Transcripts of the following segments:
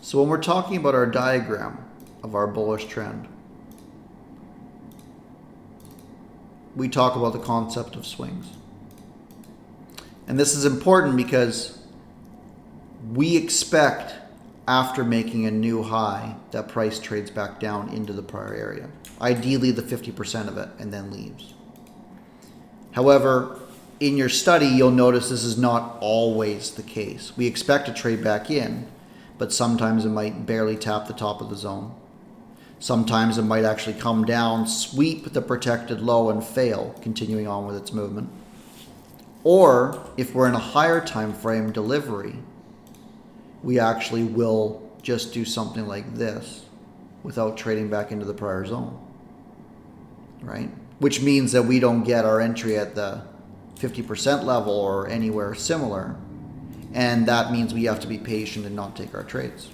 So when we're talking about our diagram of our bullish trend, we talk about the concept of swings. And this is important because we expect after making a new high that price trades back down into the prior area. Ideally the 50% of it and then leaves. However, in your study, you'll notice this is not always the case. We expect to trade back in, but sometimes it might barely tap the top of the zone. Sometimes it might actually come down, sweep the protected low and fail, continuing on with its movement. Or if we're in a higher time frame delivery, we actually will just do something like this without trading back into the prior zone, right? Which means that we don't get our entry at the 50% level or anywhere similar. And that means we have to be patient and not take our trades.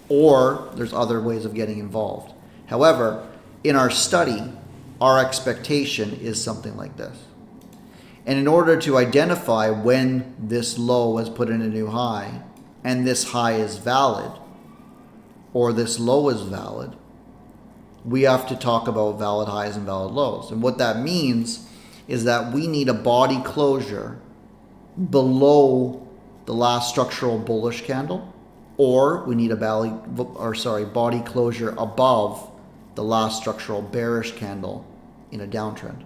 Or there's other ways of getting involved. However, in our study, our expectation is something like this. And in order to identify when this low has put in a new high and this high is valid or this low is valid, we have to talk about valid highs and valid lows. And what that means is that we need a body closure below the last structural bullish candle, or we need a body closure above the last structural bearish candle in a downtrend.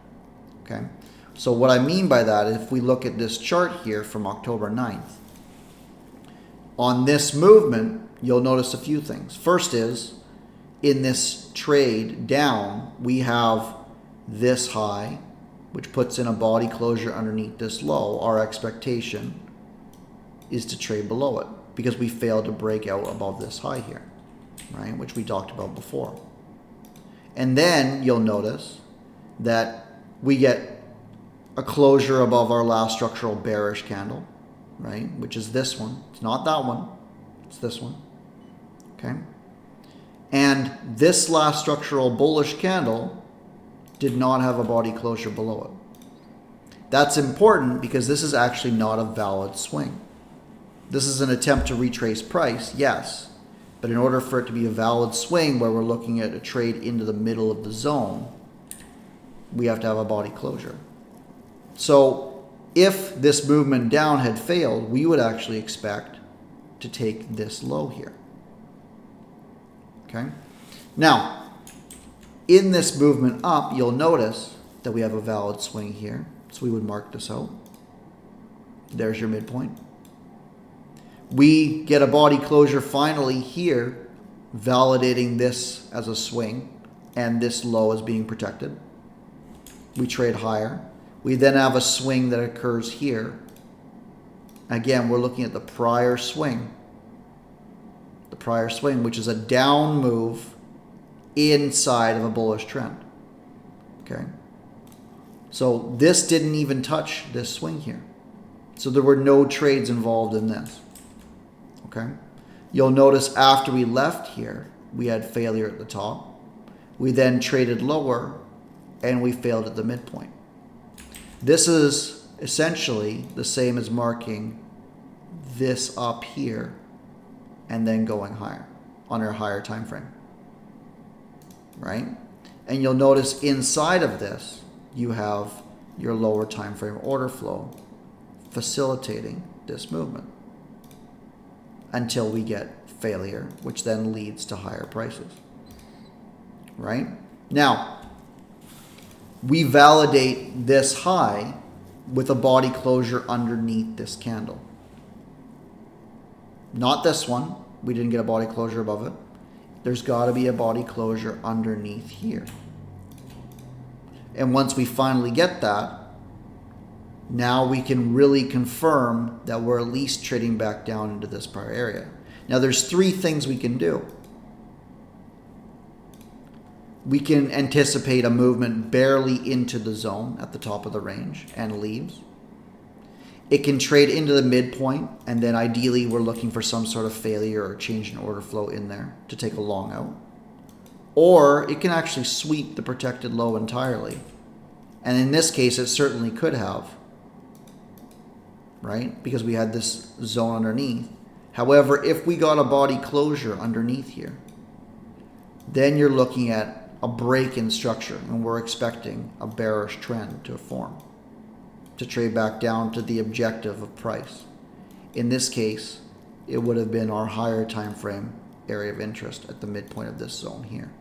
Okay? So what I mean by that, if we look at this chart here from October 9th, on this movement, you'll notice a few things. First is, in this trade down, we have this high, which puts in a body closure underneath this low. Our expectation is to trade below it because we failed to break out above this high here, right? Which we talked about before. And then you'll notice that we get a closure above our last structural bearish candle, right? Which is this one. It's not that one. It's this one. Okay. And this last structural bullish candle did not have a body closure below it. That's important because this is actually not a valid swing. This is an attempt to retrace price, yes. But in order for it to be a valid swing where we're looking at a trade into the middle of the zone, we have to have a body closure. So if this movement down had failed, we would actually expect to take this low here. Okay. Now, in this movement up, you'll notice that we have a valid swing here. So we would mark this out. There's your midpoint. We get a body closure finally here, validating this as a swing and this low as being protected. We trade higher. We then have a swing that occurs here. Again, we're looking at the prior swing. The prior swing, which is a down move inside of a bullish trend. Okay. So this didn't even touch this swing here. So there were no trades involved in this. Okay. You'll notice after we left here, we had failure at the top. We then traded lower and we failed at the midpoint. This is essentially the same as marking this up here and then going higher on our higher time frame, right? And you'll notice inside of this, you have your lower time frame order flow facilitating this movement until we get failure, which then leads to higher prices, right? Now, we validate this high with a body closure underneath this candle. Not this one. We didn't get a body closure above it. There's got to be a body closure underneath here. And once we finally get that, now we can really confirm that we're at least trading back down into this prior area. Now there's three things we can do. We can anticipate a movement barely into the zone at the top of the range and leaves. It can trade into the midpoint, and then ideally we're looking for some sort of failure or change in order flow in there to take a long out. Or it can actually sweep the protected low entirely. And in this case, it certainly could have, right? Because we had this zone underneath. However, if we got a body closure underneath here, then you're looking at a break in structure, and we're expecting a bearish trend to form, to trade back down to the objective of price. In this case, it would have been our higher time frame area of interest at the midpoint of this zone here.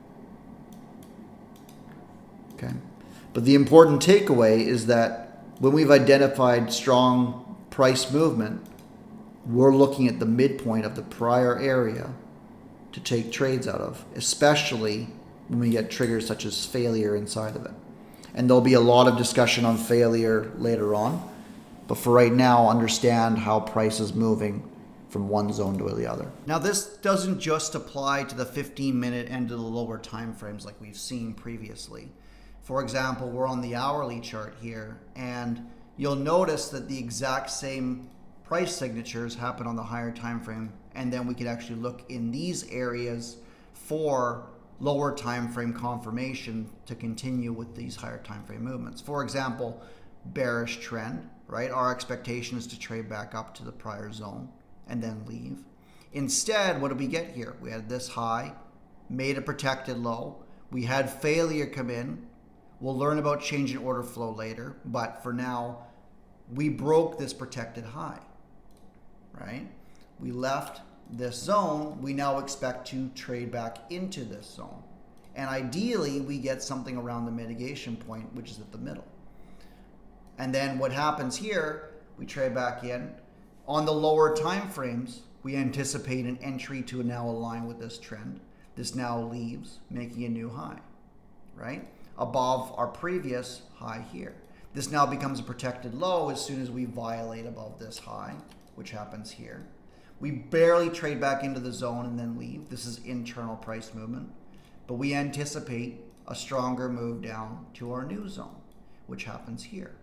Okay, but the important takeaway is that when we've identified strong price movement, we're looking at the midpoint of the prior area to take trades out of, especially when we get triggers such as failure inside of it. And there'll be a lot of discussion on failure later on, but for right now, understand how price is moving from one zone to the other. Now, this doesn't just apply to the 15-minute and to the lower time frames like we've seen previously. For example, we're on the hourly chart here, and you'll notice that the exact same price signatures happen on the higher time frame, and then we could actually look in these areas for lower time frame confirmation to continue with these higher time frame movements. For example, bearish trend, right? Our expectation is to trade back up to the prior zone and then leave. Instead, what did we get here? We had this high, made a protected low. We had failure come in. We'll learn about change in order flow later, but for now, we broke this protected high, right? We left this zone. We now expect to trade back into this zone. And ideally, we get something around the mitigation point, which is at the middle. And then what happens here, we trade back in. On the lower time frames, we anticipate an entry to now align with this trend. This now leaves, making a new high, right? Above our previous high here. This now becomes a protected low as soon as we violate above this high, which happens here. We barely trade back into the zone and then leave. This is internal price movement. But we anticipate a stronger move down to our new zone, which happens here.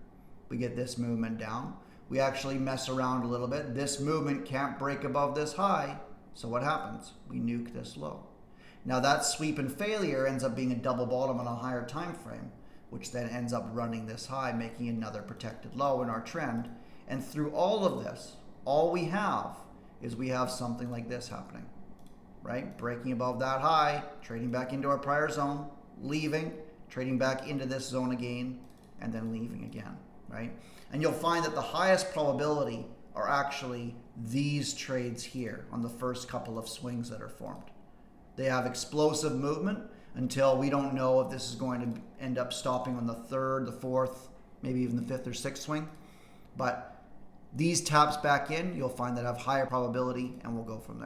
We get this movement down. We actually mess around a little bit. This movement can't break above this high. So what happens? We nuke this low. Now that sweep and failure ends up being a double bottom on a higher time frame, which then ends up running this high, making another protected low in our trend. And through all of this, all we have is we have something like this happening, right? Breaking above that high, trading back into our prior zone, leaving, trading back into this zone again, and then leaving again, right? And you'll find that the highest probability are actually these trades here on the first couple of swings that are formed. They have explosive movement until we don't know if this is going to end up stopping on the third, the fourth, maybe even the fifth or sixth swing. But these taps back in, you'll find that have higher probability, and we'll go from there.